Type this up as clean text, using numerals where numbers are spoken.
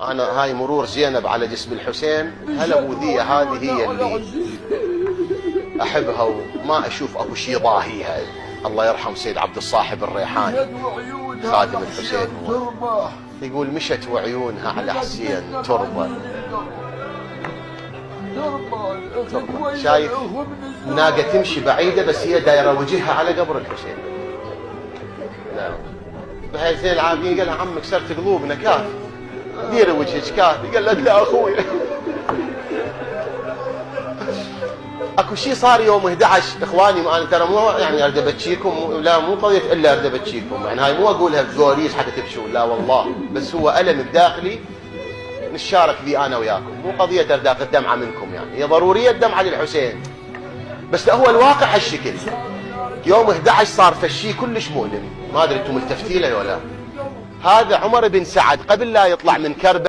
انا هاي مرور زينب على جسم الحسين، هلا ابو هذه هي اللي احبها وما اشوف اكو شيء ضاهيها. الله يرحم سيد عبد الصاحب الريحاني خادم الحسين، هو يقول مشت وعيونها على حسين تربة. شايف الناقة تمشي بعيدة بس هي دايرة وجهها على قبر الحسين. نعم. بحيث العابدين قال لها عمك كسرت قلوبنا كافي، ديري وجهك كافي. قال لك لا اخوي. اكو شيء صار يوم 11 اخواني، انا ترى مو يعني اريد ابكيكم، لا مو قضيه الا اريد ابكيكم، يعني هاي مو اقولها بذوريس حتى تبكون، لا والله، بس هو الم بداخلي نتشارك فيه انا وياكم، مو قضيه اريد اخذ دمعه منكم، يعني هي ضروريه الدمعه للحسين، بس هو الواقع هالشكل. يوم 11 صار فشي كلش مؤلم، ما ادري انتم ملتفتين له ولا. هذا عمر بن سعد قبل لا يطلع من كربلاء